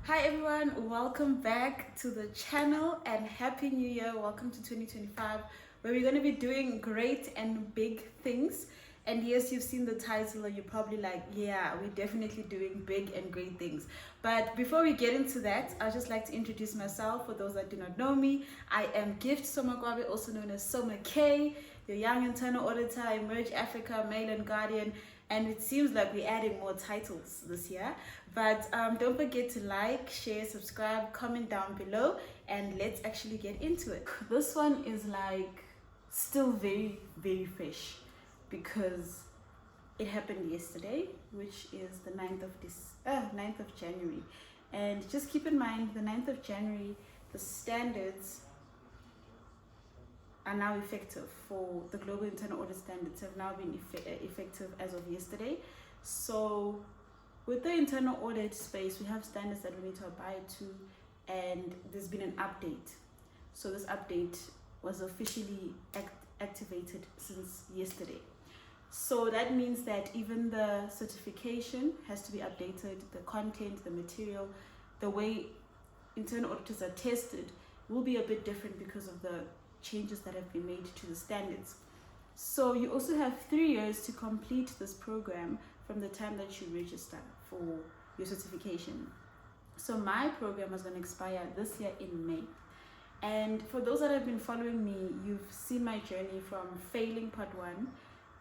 Hi everyone, welcome back to the channel and Happy New Year. Welcome to 2025, where we're going to be doing great and big things. And yes, you've seen the title and you're probably like, yeah, we're definitely doing big and great things. But before we get into that, I'd just like to introduce myself. For those that do not know me, I am Gift Somakwabe, also known as Somakwabe, your young internal auditor, Emerge Africa, Mail and Guardian. And it seems like we're adding more titles this year. But don't forget to like, share, subscribe, comment down below, and let's actually get into it. This one is like still very, very fresh because it happened yesterday, which is the 9th of January. And just keep in mind, the 9th of January, the standards are now effective for the global internal audit standards have now been effective as of yesterday. So with the internal audit space, we have standards that we need to abide to, and there's been an update. So this update was officially activated since yesterday. So that means that even the certification has to be updated, the content, the material, the way internal auditors are tested will be a bit different because of the changes that have been made to the standards. So you also have 3 years to complete this program from the time that you register for your certification. So my program was going to expire this year in May. And for those that have been following me, you've seen my journey from failing part 1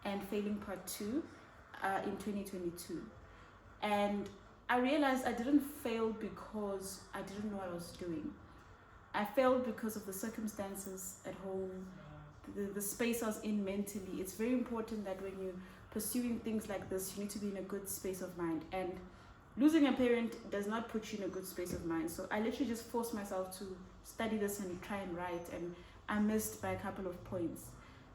and failing part 2 in 2022. And I realized I didn't fail because I didn't know what I was doing. I failed because of the circumstances at home, the space I was in mentally. It's very important that when you're pursuing things like this, you need to be in a good space of mind. And losing a parent does not put you in a good space of mind. So I literally just forced myself to study this and try and write, and I missed by a couple of points.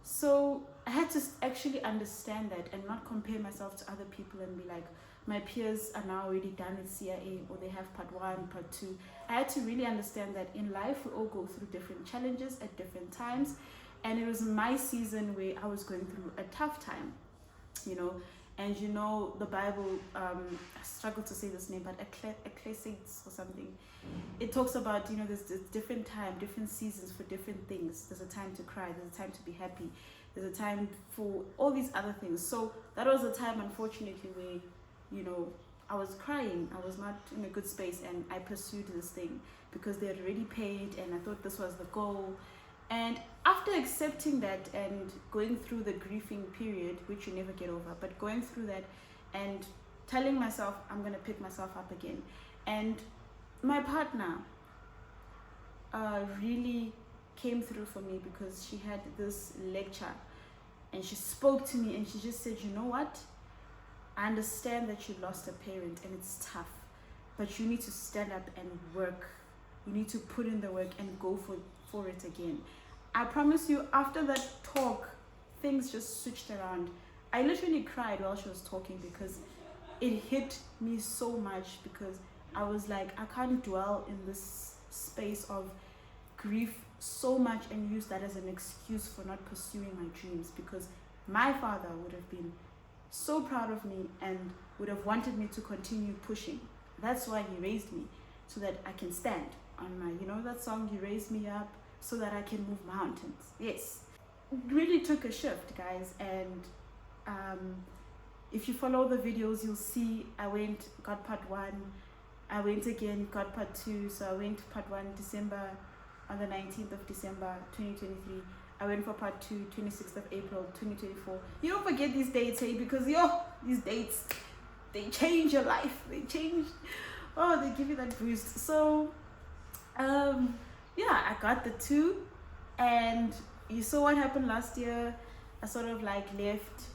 So I had to actually understand that and not compare myself to other people and be like, my peers are now already done with CIA, or they have part 1, part 2. I had to really understand that in life we all go through different challenges at different times, and it was my season where I was going through a tough time, and the Bible, I struggle to say this name, but Ecclesiastes or something, it talks about, there's different time, different seasons for different things. There's a time to cry, there's a time to be happy, there's a time for all these other things. So that was a time, unfortunately, where I was crying. I was not in a good space, and I pursued this thing because they had already paid, and I thought this was the goal. And after accepting that and going through the grieving period, which you never get over, but going through that and telling myself I'm going to pick myself up again. And my partner really came through for me because she had this lecture and she spoke to me and she just said, you know what? I understand that you lost a parent and it's tough, but you need to stand up and work. You need to put in the work and go for it again. I promise you, after that talk, things just switched around. I literally cried while she was talking because it hit me so much, because I was like, I can't dwell in this space of grief so much and use that as an excuse for not pursuing my dreams, because my father would have been so proud of me and would have wanted me to continue pushing. That's why he raised me, so that I can stand on my, that song, you raised me up so that I can move mountains. Yes, it really took a shift, guys. And if you follow the videos, you'll see I got part 1, I went again, got part 2. So I went part 1 December, on the 19th of December 2023. I went for part 2, 26th of April 2024. You don't forget these dates, hey, because these dates, they change your life. They give you that boost. So I got the 2, and you saw what happened last year. I sort of left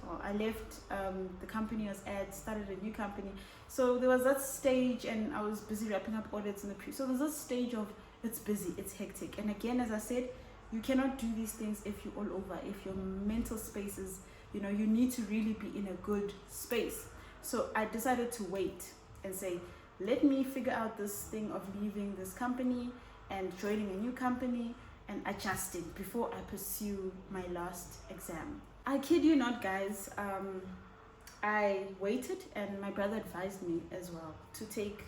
the company I was at, started a new company. So there was that stage, and I was busy wrapping up audits in the so there's this stage of it's busy, it's hectic. And again, as I said, you cannot do these things if you're all over, if your mental space is, you need to really be in a good space. So I decided to wait and say, let me figure out this thing of leaving this company and joining a new company and adjusting before I pursue my last exam. I kid you not, guys. I waited, and my brother advised me as well to take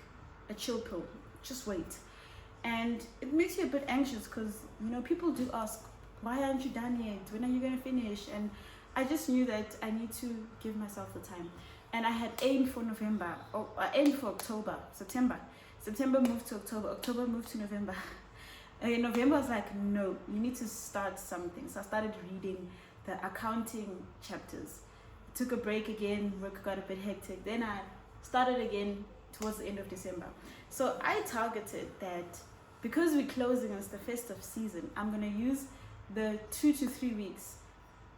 a chill pill. just wait. And it makes you a bit anxious because, you know, people do ask, why aren't you done yet? When are you going to finish? And I just knew that I need to give myself the time. And I had aimed for November, or I aimed for October, September. September moved to October, October moved to November. And in November, I was like, no, you need to start something. So I started reading the accounting chapters. Took a break again, work got a bit hectic. Then I started again towards the end of December. So I targeted that because we're closing on the festive season, I'm going to use the 2 to 3 weeks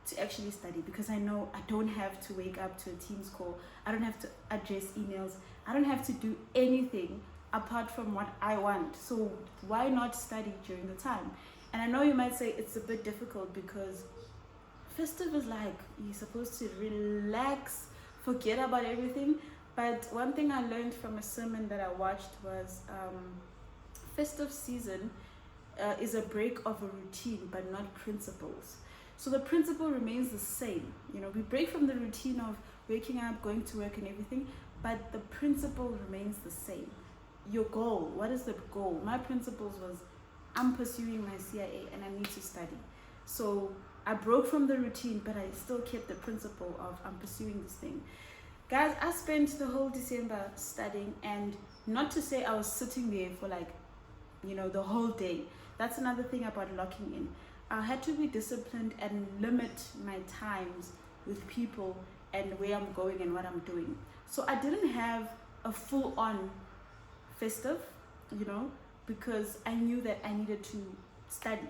to actually study, because I know I don't have to wake up to a Teams call. I don't have to address emails. I don't have to do anything apart from what I want. So why not study during the time? And I know you might say it's a bit difficult because festive is like you're supposed to relax, forget about everything. But one thing I learned from a sermon that I watched was festive season is a break of a routine but not principles. So the principle remains the same. You know, we break from the routine of waking up, going to work and everything, but the principle remains the same. Your goal, what is the goal? My principles was I'm pursuing my CIA and I need to study. So I broke from the routine, but I still kept the principle of I'm pursuing this thing. Guys, I spent the whole December studying, and not to say I was sitting there for like, you know, the whole day. That's another thing about locking in. I had to be disciplined and limit my times with people and where I'm going and what I'm doing. So I didn't have a full-on festive, you know, because I knew that I needed to study.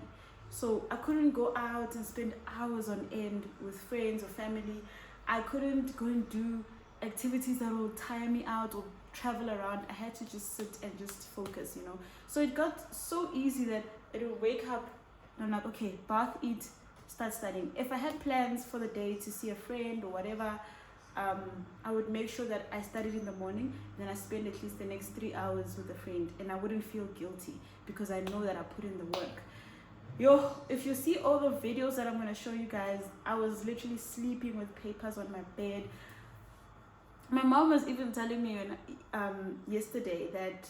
So I couldn't go out and spend hours on end with friends or family. I couldn't go and do activities that will tire me out or travel around. I had to just sit and just focus, you know. So it got so easy that it would wake up and I'm like, okay, bath, eat, start studying. If I had plans for the day to see a friend or whatever, I would make sure that I studied in the morning, then I spend at least the next 3 hours with a friend, and I wouldn't feel guilty because I know that I put in the work. If you see all the videos that I'm going to show you guys, I was literally sleeping with papers on my bed. My mom was even telling me yesterday that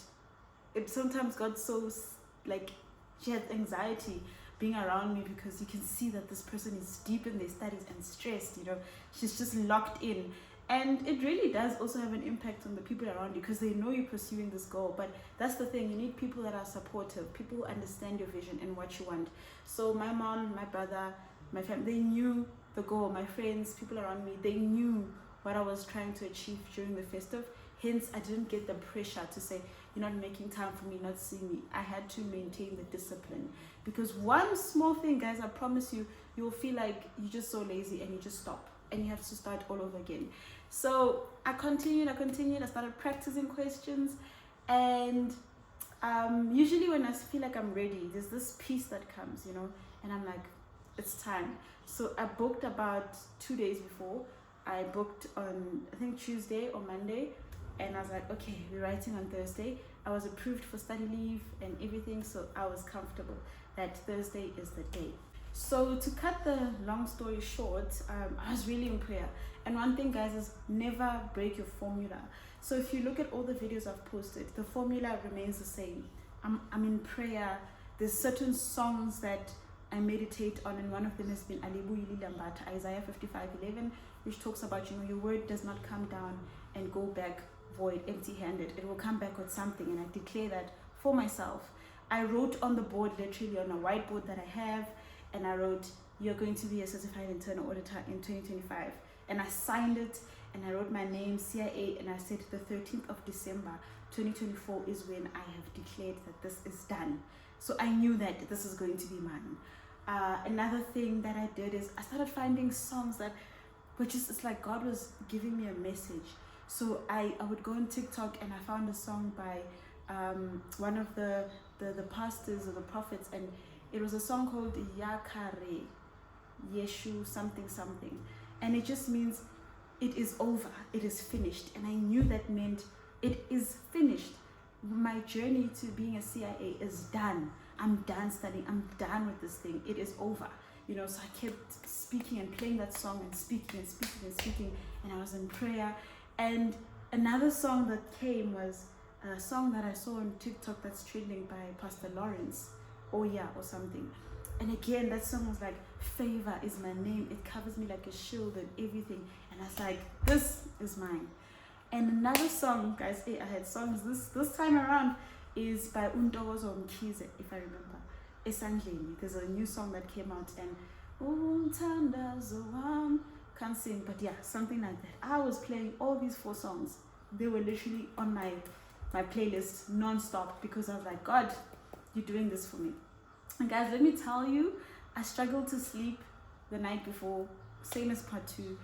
it sometimes got so, like, she had anxiety being around me because you can see that this person is deep in their studies and stressed, you know. She's just locked in. And it really does also have an impact on the people around you because they know you're pursuing this goal. But that's the thing, you need people that are supportive, people who understand your vision and what you want. So my mom, my brother, my family, they knew the goal. My friends, people around me, they knew what I was trying to achieve during the festive. Hence, I didn't get the pressure to say, you're not making time for me, not seeing me. I had to maintain the discipline. Because one small thing, guys, I promise you, you'll feel like you're just so lazy and you just stop. And you have to start all over again. So I continued. I started practicing questions. And usually when I feel like I'm ready, there's this peace that comes, you know. And I'm like, it's time. So I booked about 2 days before. I booked on, I think, Tuesday or Monday. And I was like, okay, we're writing on Thursday. I was approved for study leave and everything, so I was comfortable that Thursday is the day. So to cut the long story short, I was really in prayer. And one thing, guys, is never break your formula. So if you look at all the videos I've posted, the formula remains the same. I'm in prayer. There's certain songs that I meditate on, and one of them has been Isaiah 55:11, which talks about, you know, your word does not come down and go back void, empty-handed. It will come back with something, and I declare that for myself. I wrote on the board, literally on a whiteboard that I have, and I wrote, you're going to be a certified internal auditor in 2025. And I signed it, and I wrote my name, CIA, and I said the 13th of December 2024 is when I have declared that this is done. So I knew that this is going to be mine. Another thing that I did is I started finding songs that were just, it's like God was giving me a message. So I would go on TikTok and I found a song by one of the pastors or the prophets, and it was a song called Yakare Yeshu something something, and it just means it is over, it is finished. And I knew that meant it is finished. My journey to being a CIA is done. I'm done studying. I'm done with this thing. It is over. You know, so I kept speaking and playing that song and speaking and I was in prayer. And another song that came was a song that I saw on TikTok that's trending by Pastor Lawrence, Oh Yeah, or something. And again, that song was like, favor is my name. It covers me like a shield and everything. And I was like, this is mine. And another song, guys, I had songs this time around, is by Untokozo Mkhize, if I remember. Esandleni. There's a new song that came out, and can't sing, but yeah, something like that. I was playing all these 4 songs. They were literally on my playlist non-stop, because I was like, God, you're doing this for me. And guys, let me tell you, I struggled to sleep the night before, same as part 2.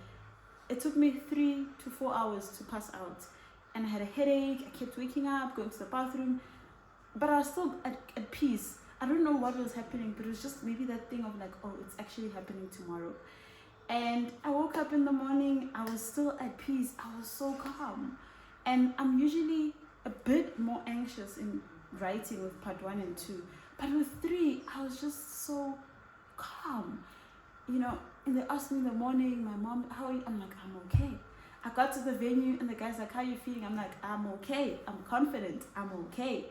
It took me 3 to 4 hours to pass out, and I had a headache. I kept waking up, going to the bathroom, but I was still at peace. I don't know what was happening, but it was just maybe that thing of like, oh, it's actually happening tomorrow. And I woke up in the morning, I was still at peace. I was so calm. And I'm usually a bit more anxious in writing with part 1 and 2, but with 3, I was just so calm. You know, and they asked me in the morning, my mom, how are you? I'm like, I'm okay. I got to the venue and the guy's like, how are you feeling? I'm like, I'm okay. I'm confident. I'm okay.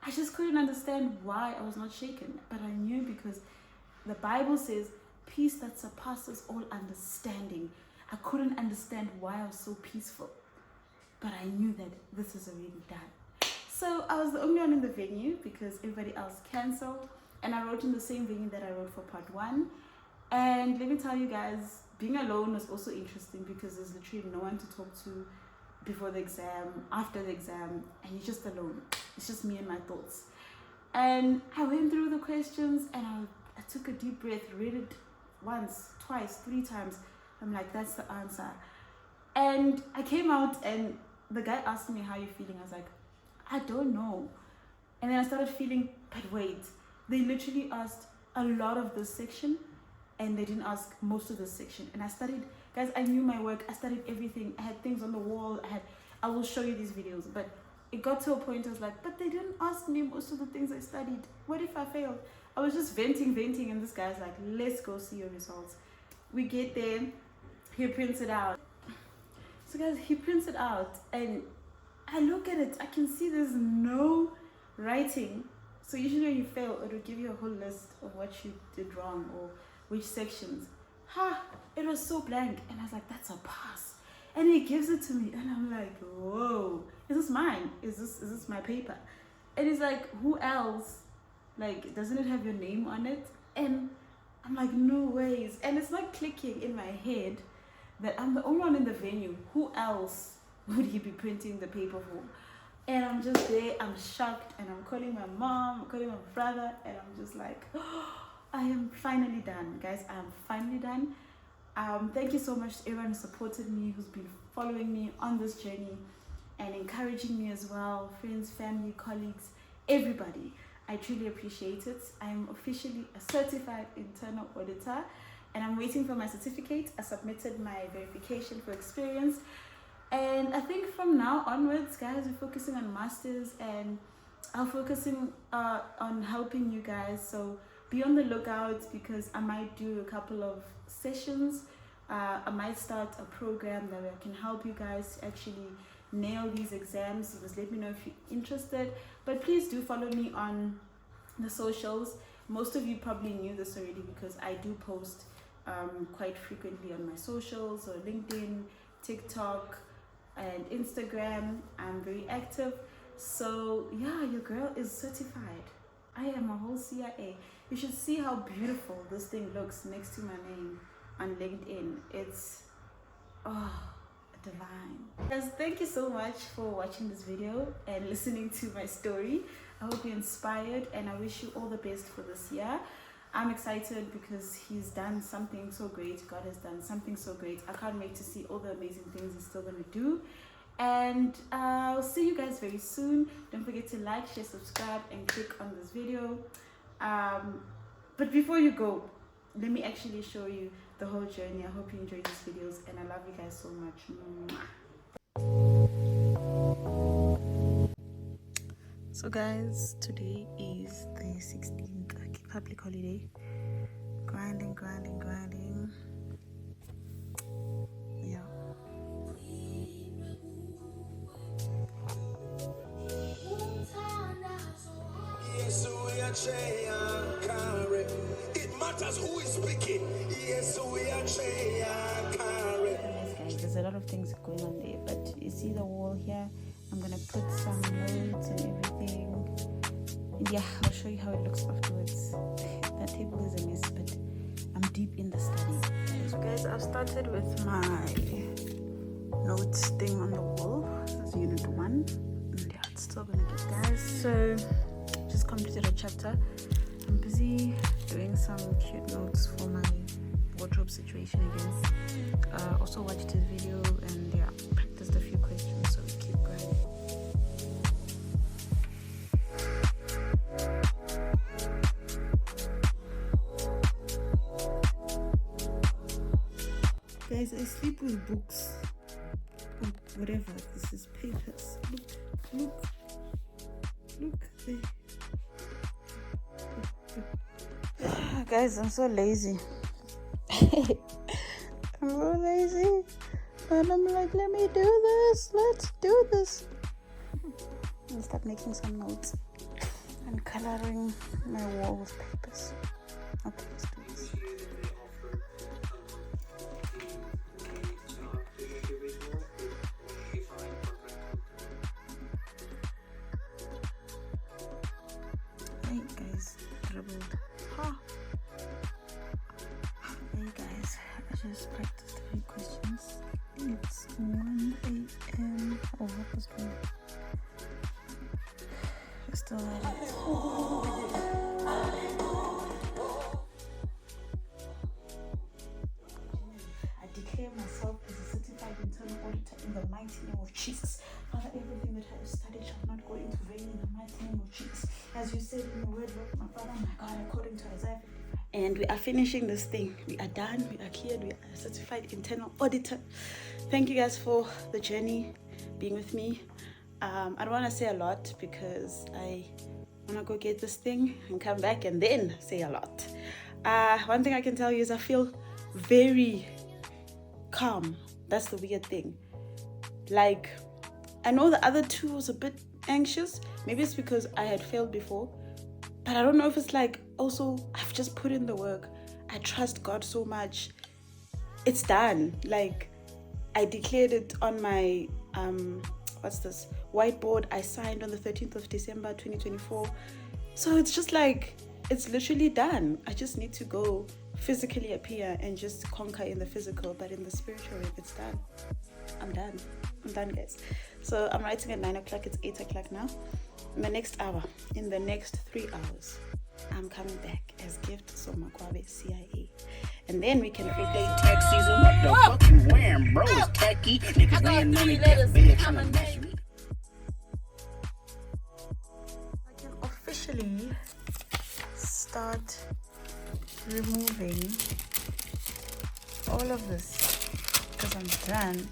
I just couldn't understand why I was not shaken. But I knew, because the Bible says, peace that surpasses all understanding. I couldn't understand why I was so peaceful. But I knew that this is already done. So I was the only one in the venue, because everybody else canceled. And I wrote in the same venue that I wrote for part 1. And let me tell you guys, being alone was also interesting, because there's literally no one to talk to before the exam, after the exam, and you're just alone. It's just me and my thoughts. And I went through the questions, and I took a deep breath, read it once, twice, 3 times. I'm like, that's the answer. And I came out, and the guy asked me, how are you feeling? I was like, I don't know. And then I started feeling, but wait, they literally asked a lot of this section, and they didn't ask most of the section. And I studied, guys, I knew my work. I studied everything. I had things on the wall. I will show you these videos. But it got to a point I was like, but they didn't ask me most of the things I studied. What if I failed? I was just venting, and this guy's like, let's go see your results. We get there, he prints it out. So guys, he prints it out, and I look at it. I can see there's no writing. So usually when you fail, it will give you a whole list of what you did wrong or which sections. It was so blank, and I was like, that's a pass. And he gives it to me, and I'm like, whoa, is this mine? Is this my paper? And he's like, who else? Like, doesn't it have your name on it? And I'm like, no ways. And it's not clicking in my head that I'm the only one in the venue. Who else would he be printing the paper for? And I'm just there, I'm shocked, and I'm calling my mom, I'm calling my brother, and I'm just like, oh, I am finally done, guys. I am finally done. Thank you so much to everyone who supported me, who's been following me on this journey and encouraging me as well. Friends, family, colleagues, everybody. I truly appreciate it. I am officially a certified internal auditor, and I'm waiting for my certificate. I submitted my verification for experience. And I think from now onwards, guys, we're focusing on masters, and I'm focusing on helping you guys. So be on the lookout, because I might do a couple of sessions. I might start a program that I can help you guys to actually nail these exams. Just let me know if you're interested. But please do follow me on the socials. Most of you probably knew this already, because I do post quite frequently on my socials, or LinkedIn, TikTok, and Instagram. I'm very active. So yeah, your girl is certified. I am a whole CIA. You should see how beautiful this thing looks next to my name on LinkedIn. It's divine. Guys, thank you so much for watching this video and listening to my story. I hope you're inspired, and I wish you all the best for this year. I'm excited because he's done something so great. God has done something so great. I can't wait to see all the amazing things he's still going to do. And I'll see you guys very soon. Don't forget to like, share, subscribe, and click on this video. But before you go, let me actually show you the whole journey. I hope you enjoyed these videos, and I love you guys so much. So guys, today is the 16th, okay, public holiday. Grinding. Yeah. yeah, I'll show you how it looks afterwards. That table is a mess, but I'm deep in the study. So guys, I've started with my notes thing on the wall. This is unit 1, and yeah, it's still gonna get guys. So just completed a chapter. I'm busy doing some cute notes for my wardrobe situation again. Also watched his video and yeah, practiced a few questions, so we keep going. Guys, I sleep with books or whatever. This is papers. Look there. Guys, I'm so lazy. I'm so lazy. And I'm like, let me do this. Let's do this. I'll start making some notes and coloring my wall with papers. Okay, let's do this. Hey guys, dribbled. Hey guys, I just practiced a few questions. It's 1 a.m. Oh, what was going on? We're still at it. I declare myself as a certified internal auditor in the mighty name of Jesus. Father, everything that I have studied shall not go into vain in the mighty name of Jesus. As you said in your word, Lord, my Father, my God, according to Isaiah 55. And we are finishing this thing. We are done. We are cleared. We are a certified internal auditor. Thank you guys for the journey, being with me. I don't want to say a lot because I want to go get this thing and come back and then say a lot. One thing I can tell you is I feel very calm. That's the weird thing. Like, I know the other two was a bit anxious. Maybe it's because I had failed before. But I don't know if it's like, also, I've just put in the work. I trust God so much. It's done. Like, I declared it on my, whiteboard. I signed on the 13th of December, 2024. So it's just like, it's literally done. I just need to go physically appear and just conquer in the physical, but in the spiritual, it's done. I'm done, guys. So I'm writing at 9 o'clock. It's 8 o'clock now. In the next hour, in the next 3 hours, I'm coming back as gift Somakwabe CIA. And then we can play tax season. What the fuck you wearing, bro? It's khaki. Niggas laying on it, bitch. I'm a mess. I can officially start removing all of this because I'm done.